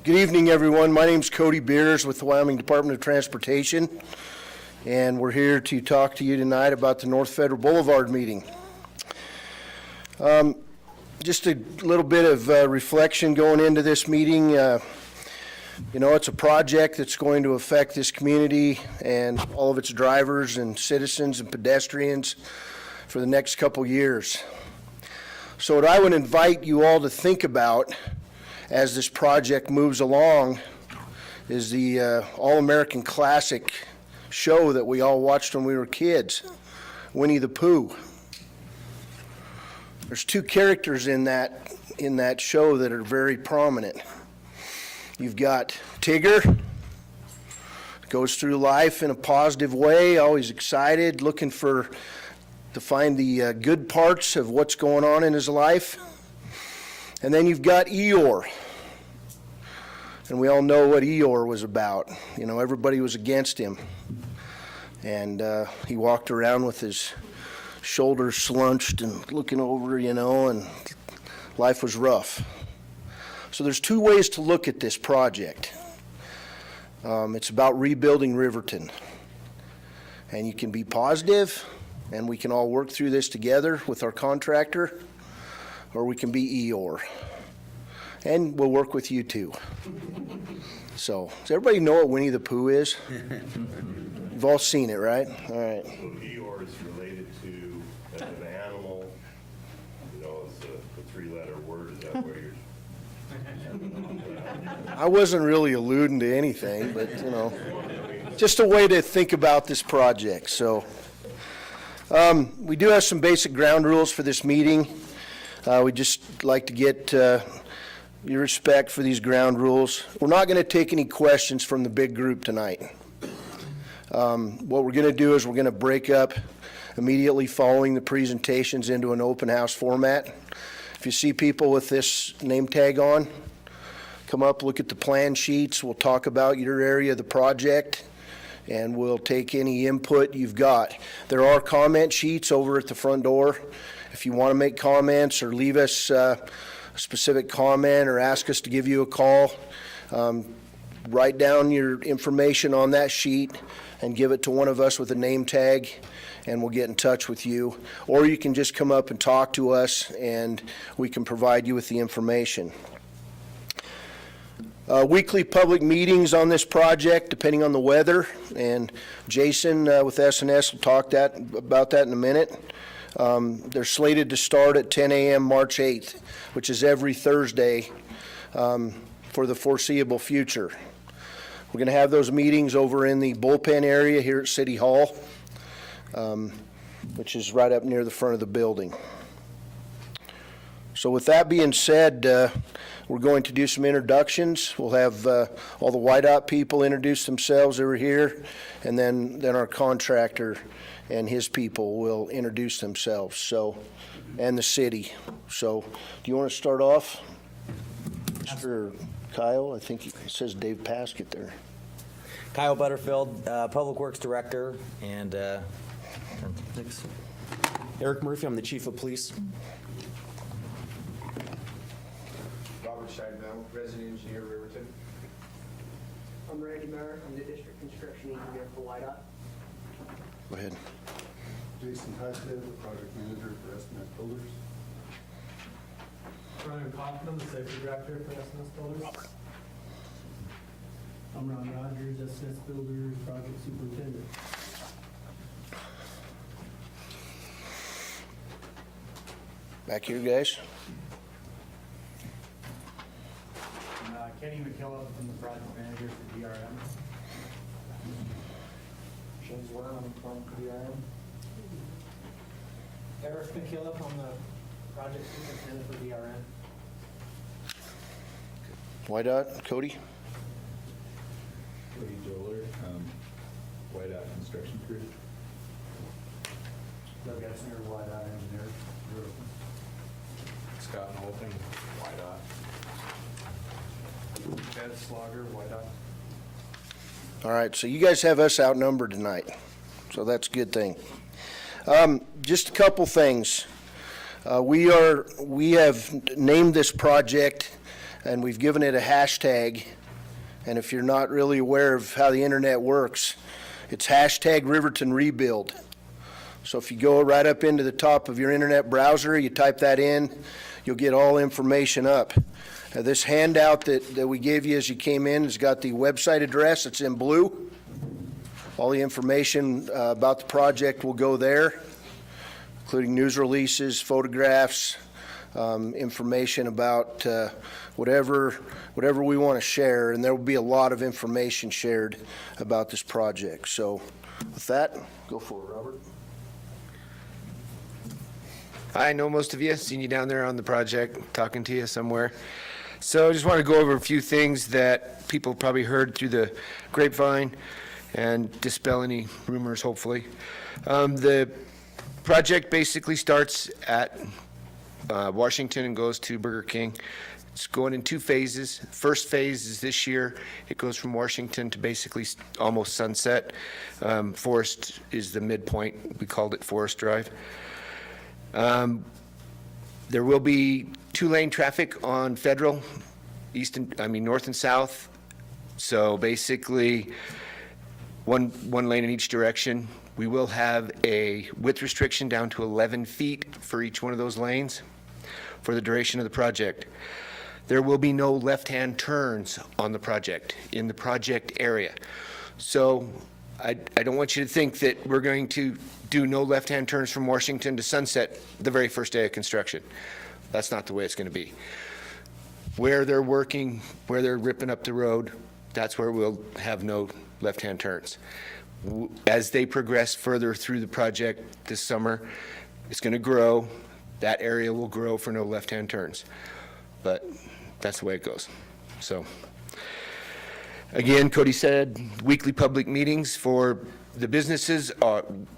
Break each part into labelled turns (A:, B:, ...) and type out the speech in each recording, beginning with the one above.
A: Good evening, everyone. My name's Cody Beers with the Wyoming Department of Transportation, and we're here to talk to you tonight about the North Federal Boulevard meeting. Just a little bit of reflection going into this meeting. You know, it's a project that's going to affect this community and all of its drivers and citizens and pedestrians for the next couple years. So what I would invite you all to think about as this project moves along is the all-American classic show that we all watched when we were kids, Winnie the Pooh. There's two characters in that show that are very prominent. You've got Tigger, goes through life in a positive way, always excited, looking to find the good parts of what's going on in his life. And then you've got Eeyore. And we all know what Eeyore was about. You know, everybody was against him. And he walked around with his shoulders slunched and looking over, you know, and life was rough. So there's two ways to look at this project. It's about rebuilding Riverton. And you can be positive, and we can all work through this together with our contractor, or we can be Eeyore. And we'll work with you too. So, does everybody know what Winnie the Pooh is? You've all seen it, right? All right.
B: So Eeyore is related to an animal, you know, it's a three-letter word. Is that where you're?
A: I wasn't really alluding to anything, but, you know, just a way to think about this project. So, we do have some basic ground rules for this meeting. We'd just like to get your respect for these ground rules. We're not going to take any questions from the big group tonight. What we're going to do is we're going to break up immediately following the presentations into an open house format. If you see people with this name tag on, come up, look at the plan sheets. We'll talk about your area of the project, and we'll take any input you've got. There are comment sheets over at the front door. If you want to make comments or leave us a specific comment or ask us to give you a call, write down your information on that sheet and give it to one of us with a name tag, and we'll get in touch with you. Or you can just come up and talk to us, and we can provide you with the information. Weekly public meetings on this project, depending on the weather, and Jason with S&S will talk about that in a minute. They're slated to start at 10 a.m. March 8th, which is every Thursday for the foreseeable future. We're going to have those meetings over in the bullpen area here at City Hall, which is right up near the front of the building. So with that being said, we're going to do some introductions. We'll have all the WYDOT people introduce themselves over here, and then our contractor and his people will introduce themselves, so, and the city. So, do you want to start off? Mr. Kyle, I think it says Dave Paskett there.
C: Kyle Butterfield, Public Works Director, and
D: Eric Murphy, I'm the Chief of Police.
E: Robert Scheidel, Resident Engineer, Riverton.
F: I'm Randy Merritt. I'm the District Construction Engineer for WYDOT.
A: Go ahead.
G: Jason Husted, the Project Manager for S&S Builders.
H: Ryan Kaufman, the Safety Director for S&S Builders.
A: Robert.
H: I'm Ron Rogers, S&S Builders Project Superintendent.
A: Back here, guys.
H: Kenny McKillop, I'm the Project Manager for DRM.
F: James Warren, I'm from DRM. Eric McKillop, I'm the Project Superintendent for DRM.
A: WYDOT, Cody.
G: Cody Joler, WYDOT Construction Crew.
H: Doug Essner, WYDOT Engineer.
G: Scott Holting, WYDOT.
E: Ed Slauger, WYDOT.
A: All right, so you guys have us outnumbered tonight, so that's a good thing. Just a couple things. We have named this project and we've given it a hashtag. And if you're not really aware of how the internet works, it's hashtag Riverton Rebuild. So if you go right up into the top of your internet browser, you type that in, you'll get all information up. This handout that we gave you as you came in has got the website address. It's in blue. All the information about the project will go there, including news releases, photographs, information about whatever we want to share, and there will be a lot of information shared about this project. So with that, go for it, Robert.
E: I know most of you, seen you down there on the project, talking to you somewhere. So I just want to go over a few things that people probably heard through the grapevine and dispel any rumors, hopefully. The project basically starts at Washington and goes to Burger King. It's going in 2 phases. First phase is this year. It goes from Washington to basically almost Sunset. Forest is the midpoint. We called it Forest Drive. There will be 2-lane traffic on Federal, north and south. So basically, one lane in each direction. We will have a width restriction down to 11 feet for each one of those lanes for the duration of the project. There will be no left-hand turns on the project, in the project area. So I don't want you to think that we're going to do no left-hand turns from Washington to Sunset the very first day of construction. That's not the way it's going to be. Where they're working, where they're ripping up the road, that's where we'll have no left-hand turns. As they progress further through the project this summer, it's going to grow. That area will grow for no left-hand turns. But that's the way it goes. So, again, Cody said, weekly public meetings for the businesses.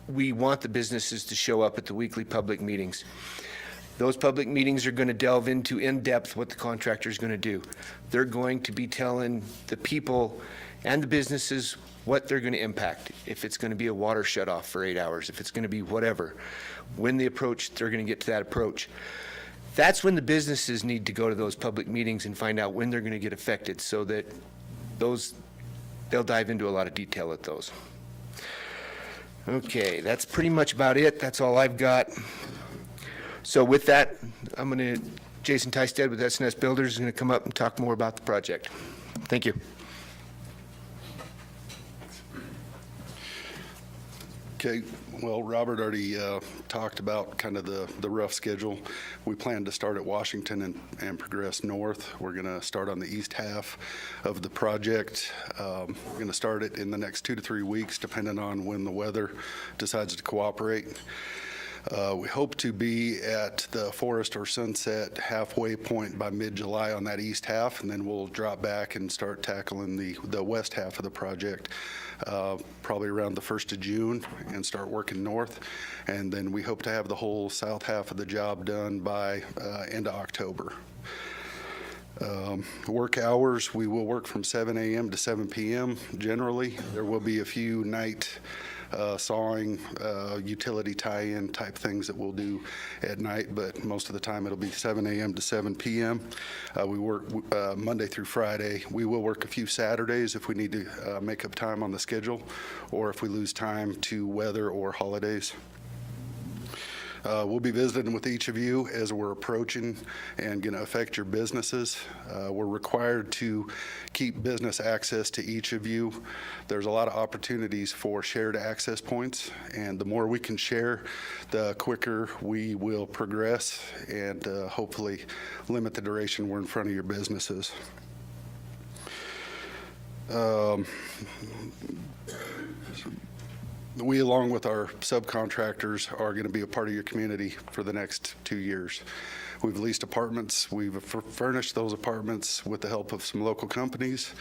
E: We want the businesses to show up at the weekly public meetings. Those public meetings are going to delve into in-depth what the contractor is going to do. They're going to be telling the people and the businesses what they're going to impact. If it's going to be a water shutoff for 8 hours, if it's going to be whatever. When the approach, they're going to get to that approach. That's when the businesses need to go to those public meetings and find out when they're going to get affected, so that they'll dive into a lot of detail at those. Okay, that's pretty much about it. That's all I've got. So with that, Jason Tysted with S&S Builders is going to come up and talk more about the project. Thank you.
G: Okay, well, Robert already talked about kind of the rough schedule. We plan to start at Washington and progress north. We're going to start on the east half of the project. We're going to start it in the next 2 to 3 weeks, depending on when the weather decides to cooperate. We hope to be at the Forest or Sunset halfway point by mid-July on that east half, and then we'll drop back and start tackling the west half of the project probably around the 1st of June and start working north. And then we hope to have the whole south half of the job done by end of October. Work hours, we will work from 7 a.m. to 7 p.m. generally. There will be a few night sawing, utility tie-in type things that we'll do at night, but most of the time it'll be 7 a.m. to 7 p.m. We work Monday through Friday. We will work a few Saturdays if we need to make up time on the schedule, or if we lose time to weather or holidays. We'll be visiting with each of you as we're approaching and going to affect your businesses. We're required to keep business access to each of you. There's a lot of opportunities for shared access points, and the more we can share, the quicker we will progress and hopefully limit the duration we're in front of your businesses. We, along with our subcontractors, are going to be a part of your community for the next 2 years. We've leased apartments. We've furnished those apartments with the help of some local companies.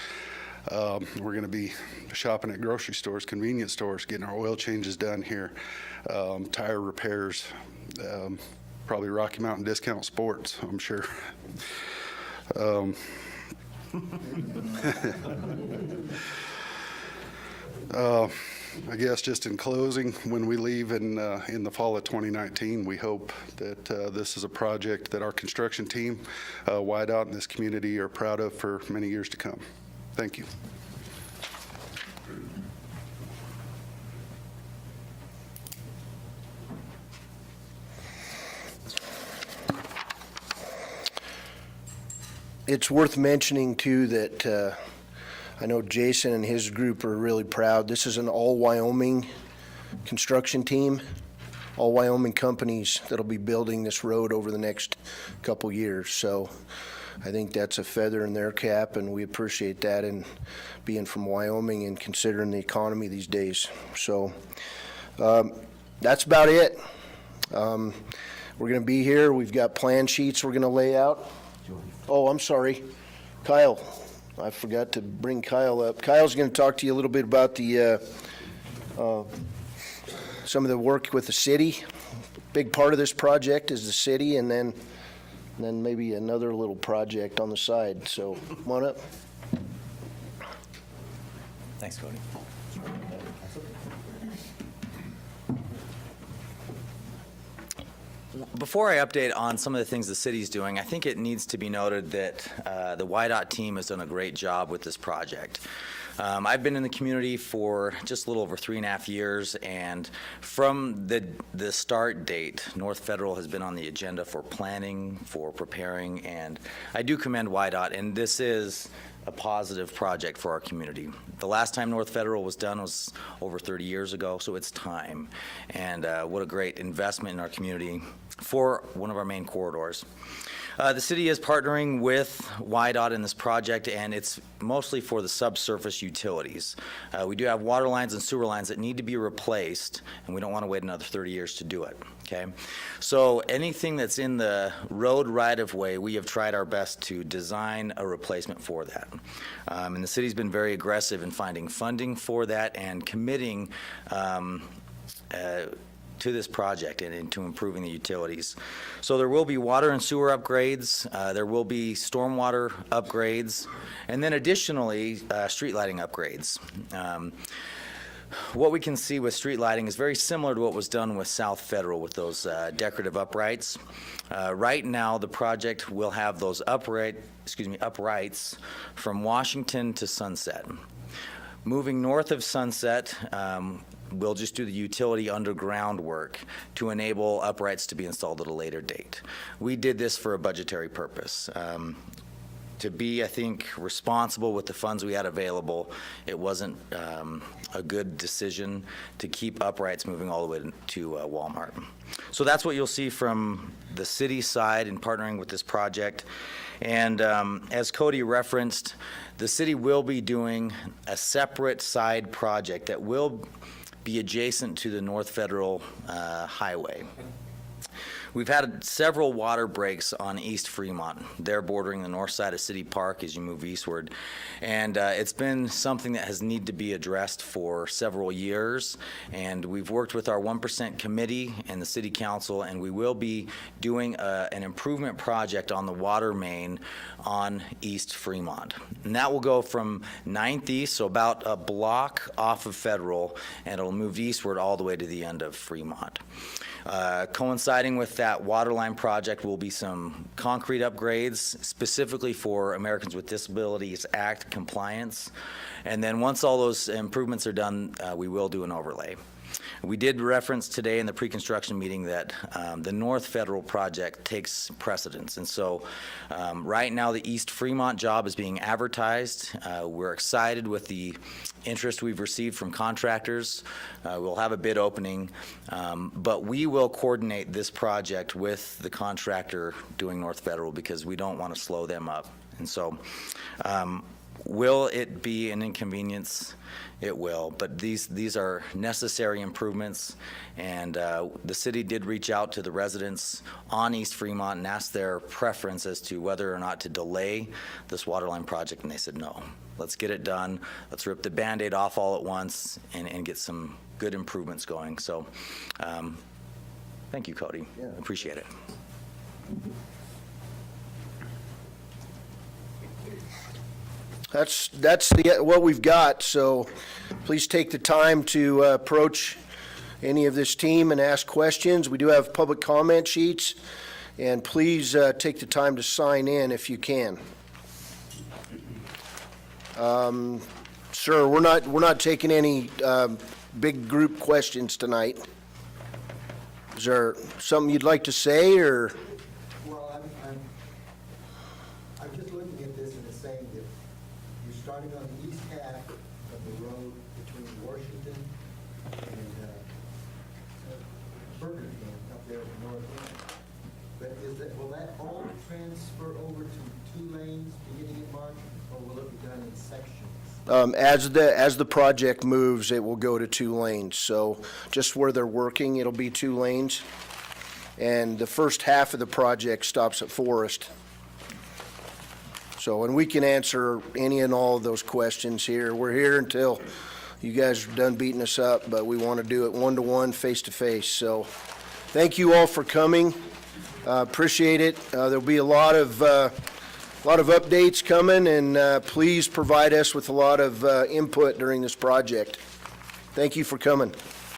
G: We're going to be shopping at grocery stores, convenience stores, getting our oil changes done here, tire repairs, probably Rocky Mountain Discount Sports, I'm sure. I guess just in closing, when we leave in the fall of 2019, we hope that this is a project that our construction team, WYDOT, and this community are proud of for many years to come. Thank you.
A: It's worth mentioning, too, that I know Jason and his group are really proud. This is an all-Wyoming construction team, all Wyoming companies that'll be building this road over the next couple years. So I think that's a feather in their cap, and we appreciate that, and being from Wyoming and considering the economy these days. So that's about it. We're going to be here. We've got plan sheets we're going to lay out. Oh, I'm sorry. Kyle. I forgot to bring Kyle up. Kyle's going to talk to you a little bit about the some of the work with the city. Big part of this project is the city, and then maybe another little project on the side. So come on up.
C: Thanks, Cody. Before I update on some of the things the city's doing, I think it needs to be noted that the WYDOT team has done a great job with this project. I've been in the community for just a little over 3.5 years, and from the start date, North Federal has been on the agenda for planning, for preparing, and I do commend WYDOT, and this is a positive project for our community. The last time North Federal was done was over 30 years ago, so it's time. And what a great investment in our community for one of our main corridors. The city is partnering with WYDOT in this project, and it's mostly for the subsurface utilities. We do have water lines and sewer lines that need to be replaced, and we don't want to wait another 30 years to do it, okay? So anything that's in the road right-of-way, we have tried our best to design a replacement for that. And the city's been very aggressive in finding funding for that and committing to this project and into improving the utilities. So there will be water and sewer upgrades, there will be stormwater upgrades, and then additionally, street lighting upgrades. What we can see with street lighting is very similar to what was done with South Federal with those decorative uprights. Right now, the project will have those uprights from Washington to Sunset. Moving north of Sunset, we'll just do the utility underground work to enable uprights to be installed at a later date. We did this for a budgetary purpose. To be, I think, responsible with the funds we had available, it wasn't a good decision to keep uprights moving all the way to Walmart. So that's what you'll see from the city side in partnering with this project. And as Cody referenced, the city will be doing a separate side project that will be adjacent to the North Federal Highway. We've had several water breaks on East Fremont. They're bordering the north side of City Park as you move eastward. And it's been something that has needed to be addressed for several years. And we've worked with our 1% committee and the city council, and we will be doing an improvement project on the water main on East Fremont. And that will go from 9th East, so about a block off of Federal, and it'll move eastward all the way to the end of Fremont. Coinciding with that water line project will be some concrete upgrades specifically for Americans with Disabilities Act compliance. And then once all those improvements are done, we will do an overlay. We did reference today in the pre-construction meeting that the North Federal project takes precedence. And so right now the East Fremont job is being advertised. We're excited with the interest we've received from contractors. We'll have a bid opening, but we will coordinate this project with the contractor doing North Federal because we don't want to slow them up. And so will it be an inconvenience? It will, but these are necessary improvements, and the city did reach out to the residents on East Fremont and ask their preference as to whether or not to delay this waterline project, and they said no. Let's get it done. Let's rip the Band-Aid off all at once and get some good improvements going. So thank you, Cody. Yeah. Appreciate it.
A: That's what we've got, so please take the time to approach any of this team and ask questions. We do have public comment sheets, and please take the time to sign in if you can. Sir, we're not taking any big group questions tonight. Is there something you'd like to say, or?
I: Well, I'm just looking at this and it's saying that you're starting on the east half of the road between Washington and Riverton up there at the north end. But will that all transfer over to 2 lanes beginning in March, or will it be done in sections?
A: As the project moves, it will go to 2 lanes. So just where they're working, it'll be 2 lanes. And the first half of the project stops at Forest. So, and we can answer any and all of those questions here. We're here until you guys are done beating us up, but we want to do it one-to-one, face-to-face. So thank you all for coming. Appreciate it. There'll be a lot of updates coming, and please provide us with a lot of input during this project. Thank you for coming.